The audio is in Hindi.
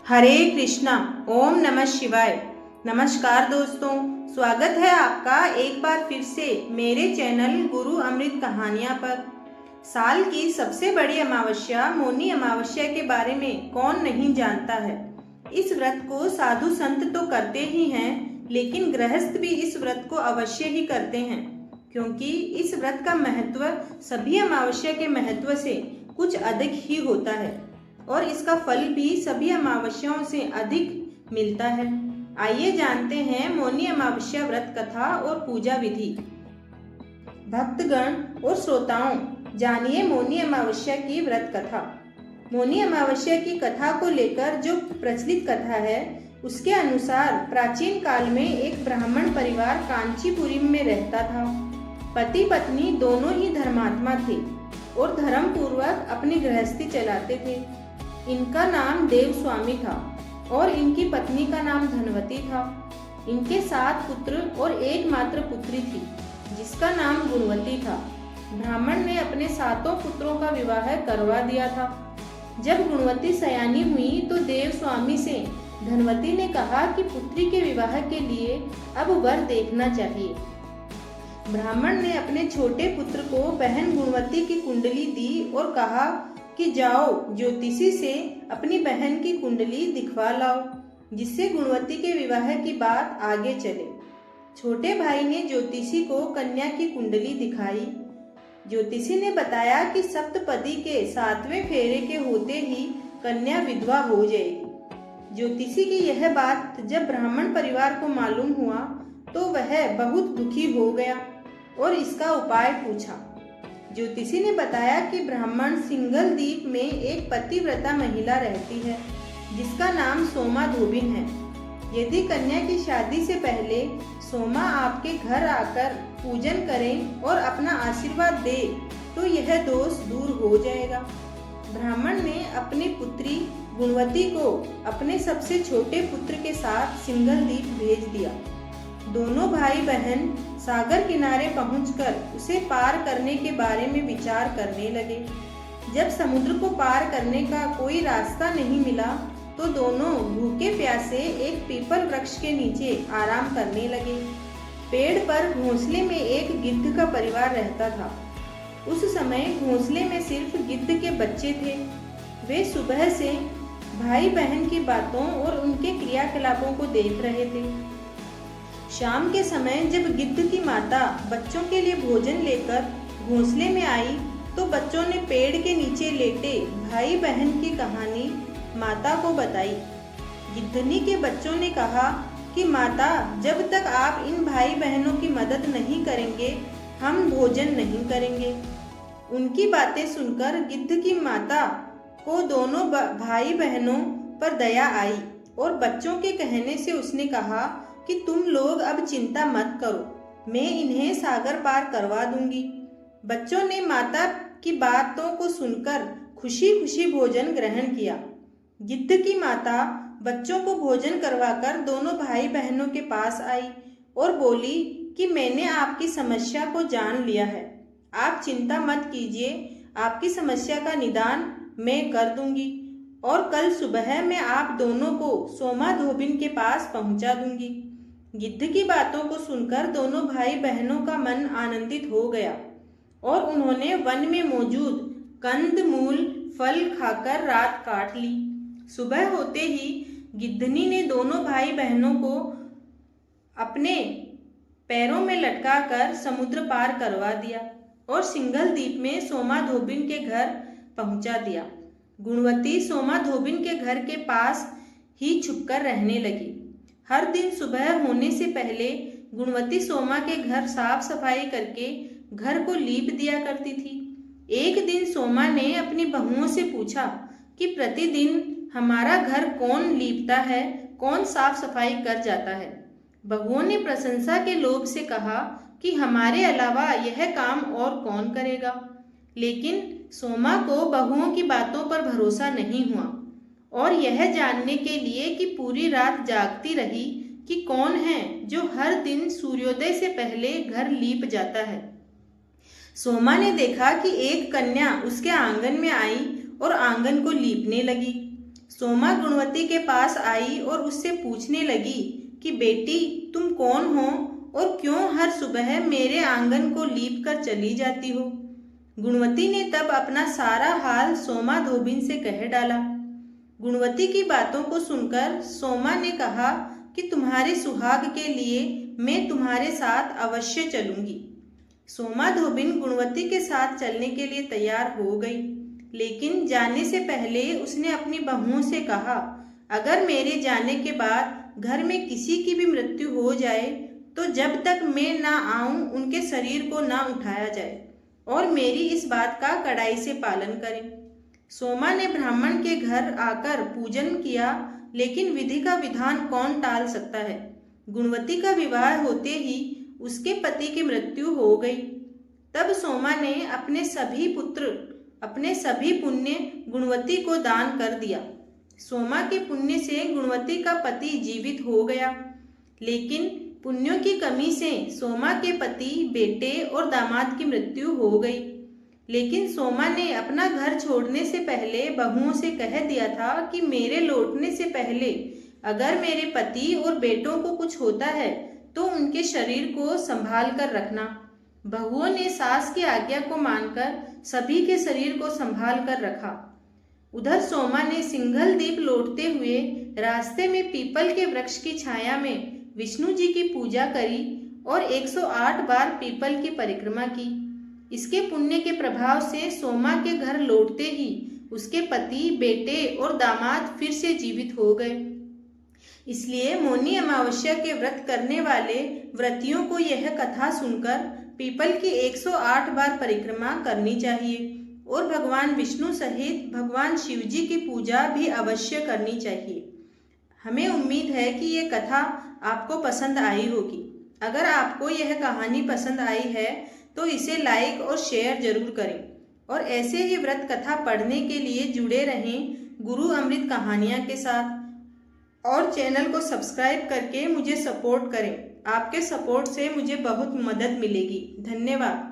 हरे कृष्णा। ओम नमः शिवाय। नमस्कार दोस्तों, स्वागत है आपका एक बार फिर से मेरे चैनल गुरु अमृत कहानियाँ पर। साल की सबसे बड़ी अमावस्या मौनी अमावस्या के बारे में कौन नहीं जानता है। इस व्रत को साधु संत तो करते ही हैं, लेकिन गृहस्थ भी इस व्रत को अवश्य ही करते हैं, क्योंकि इस व्रत का महत्व सभी अमावस्या के महत्व से कुछ अधिक ही होता है और इसका फल भी सभी अमावस्याओं से अधिक मिलता है। आइए जानते हैं मौनी अमावस्या व्रत कथा और पूजा विधि। भक्तगण और श्रोताओं, जानिए मौनी अमावस्या की व्रत कथा। मौनी अमावस्या की कथा को लेकर जो प्रचलित कथा है, उसके अनुसार प्राचीन काल में एक ब्राह्मण परिवार कांचीपुरी में रहता था। पति पत्नी दोनों ही धर्मात्मा थे और धर्म पूर्वक अपनी गृहस्थी चलाते थे। इनका नाम देवस्वामी था और इनकी पत्नी का नाम धनवती था। इनके 7 पुत्र और एकमात्र पुत्री थी, जिसका नाम गुणवती था। ब्राह्मण ने अपने 7 पुत्रों का विवाह करवा दिया था। जब गुणवती सयानी हुई तो देवस्वामी से धनवती ने कहा कि पुत्री के विवाह के लिए अब वर देखना चाहिए। ब्राह्मण ने अपने छोटे पुत्र को बहन गुणवती की कुंडली दी और कहा कि जाओ ज्योतिषी से अपनी बहन की कुंडली दिखवा लाओ, जिससे गुणवती के विवाह की बात आगे चले। छोटे भाई ने ज्योतिषी को कन्या की कुंडली दिखाई। ज्योतिषी ने बताया कि सप्तपदी के 7वें फेरे के होते ही कन्या विधवा हो जाएगी। ज्योतिषी की यह बात जब ब्राह्मण परिवार को मालूम हुआ तो वह बहुत दुखी हो गया और इसका उपाय पूछा। ज्योतिषी ने बताया कि ब्राह्मण सिंगल द्वीप में एक पतिव्रता महिला रहती है, जिसका नाम सोमा धोबिन है। यदि कन्या की शादी से पहले सोमा आपके घर आकर पूजन करें और अपना आशीर्वाद दे तो यह दोष दूर हो जाएगा। ब्राह्मण ने अपनी पुत्री गुणवती को अपने सबसे छोटे पुत्र के साथ सिंगल द्वीप भेज दिया। दोनों भाई बहन सागर किनारे पहुंचकर उसे पार करने के बारे में विचार करने लगे। जब समुद्र को पार करने का कोई रास्ता नहीं मिला तो दोनों भूखे प्यासे एक पीपल वृक्ष के नीचे आराम करने लगे। पेड़ पर घोंसले में एक गिद्ध का परिवार रहता था। उस समय घोंसले में सिर्फ गिद्ध के बच्चे थे। वे सुबह से भाई बहन की बातों और उनके क्रियाकलापों को देख रहे थे। शाम के समय जब गिद्ध की माता बच्चों के लिए भोजन लेकर घोंसले में आई तो बच्चों ने पेड़ के नीचे लेटे भाई बहन की कहानी माता को बताई। गिद्धनी के बच्चों ने कहा कि माता, जब तक आप इन भाई बहनों की मदद नहीं करेंगे हम भोजन नहीं करेंगे। उनकी बातें सुनकर गिद्ध की माता को दोनों भाई बहनों पर दया आई और बच्चों के कहने से उसने कहा कि तुम लोग अब चिंता मत करो, मैं इन्हें सागर पार करवा दूंगी। बच्चों ने माता की बातों को सुनकर खुशी खुशी भोजन ग्रहण किया। गिद्ध की माता बच्चों को भोजन करवाकर दोनों भाई बहनों के पास आई और बोली कि मैंने आपकी समस्या को जान लिया है, आप चिंता मत कीजिए, आपकी समस्या का निदान मैं कर दूंगी और कल सुबह मैं आप दोनों को सोमा धोबिन के पास पहुंचा दूंगी। गिद्ध की बातों को सुनकर दोनों भाई बहनों का मन आनंदित हो गया और उन्होंने वन में मौजूद कंद मूल फल खाकर रात काट ली। सुबह होते ही गिद्धनी ने दोनों भाई बहनों को अपने पैरों में लटकाकर समुद्र पार करवा दिया और सिंगल द्वीप में सोमा धोबिन के घर पहुंचा दिया। गुणवती सोमा धोबिन के घर के पास ही छुपकर रहने लगी। हर दिन सुबह होने से पहले गुणवती सोमा के घर साफ सफाई करके घर को लीप दिया करती थी। एक दिन सोमा ने अपनी बहुओं से पूछा कि प्रतिदिन हमारा घर कौन लीपता है, कौन साफ सफाई कर जाता है। बहुओं ने प्रशंसा के लोभ से कहा कि हमारे अलावा यह काम और कौन करेगा। लेकिन सोमा को बहुओं की बातों पर भरोसा नहीं हुआ और यह जानने के लिए कि पूरी रात जागती रही कि कौन है जो हर दिन सूर्योदय से पहले घर लीप जाता है। सोमा ने देखा कि एक कन्या उसके आंगन में आई और आंगन को लीपने लगी। सोमा गुणवती के पास आई और उससे पूछने लगी कि बेटी, तुम कौन हो और क्यों हर सुबह मेरे आंगन को लीप कर चली जाती हो। गुणवती ने तब अपना सारा हाल सोमा धोबिन से कह डाला। गुणवती की बातों को सुनकर सोमा ने कहा कि तुम्हारे सुहाग के लिए मैं तुम्हारे साथ अवश्य चलूंगी। सोमा धोबिन गुणवती के साथ चलने के लिए तैयार हो गई, लेकिन जाने से पहले उसने अपनी बहुओं से कहा, अगर मेरे जाने के बाद घर में किसी की भी मृत्यु हो जाए तो जब तक मैं ना आऊं उनके शरीर को ना उठाया जाए और मेरी इस बात का कड़ाई से पालन करें। सोमा ने ब्राह्मण के घर आकर पूजन किया, लेकिन विधि का विधान कौन टाल सकता है। गुणवती का विवाह होते ही उसके पति की मृत्यु हो गई। तब सोमा ने अपने सभी पुण्य गुणवती को दान कर दिया। सोमा के पुण्य से गुणवती का पति जीवित हो गया, लेकिन पुण्यों की कमी से सोमा के पति, बेटे और दामाद की मृत्यु हो गई। लेकिन सोमा ने अपना घर छोड़ने से पहले बहुओं से कह दिया था कि मेरे लौटने से पहले अगर मेरे पति और बेटों को कुछ होता है तो उनके शरीर को संभाल कर रखना। बहुओं ने सास की आज्ञा को मानकर सभी के शरीर को संभाल कर रखा। उधर सोमा ने सिंघल द्वीप लौटते हुए रास्ते में पीपल के वृक्ष की छाया में विष्णु जी की पूजा करी और 108 बार पीपल की परिक्रमा की। इसके पुण्य के प्रभाव से सोमा के घर लौटते ही उसके पति, बेटे और दामाद फिर से जीवित हो गए। इसलिए मौनी अमावस्या के व्रत करने वाले व्रतियों को यह कथा सुनकर पीपल की 108 बार परिक्रमा करनी चाहिए और भगवान विष्णु सहित भगवान शिव जी की पूजा भी अवश्य करनी चाहिए। हमें उम्मीद है कि ये कथा आपको पसंद आई होगी। अगर आपको यह कहानी पसंद आई है तो इसे लाइक और शेयर जरूर करें और ऐसे ही व्रत कथा पढ़ने के लिए जुड़े रहें गुरु अमृत कहानियाँ के साथ और चैनल को सब्सक्राइब करके मुझे सपोर्ट करें। आपके सपोर्ट से मुझे बहुत मदद मिलेगी। धन्यवाद।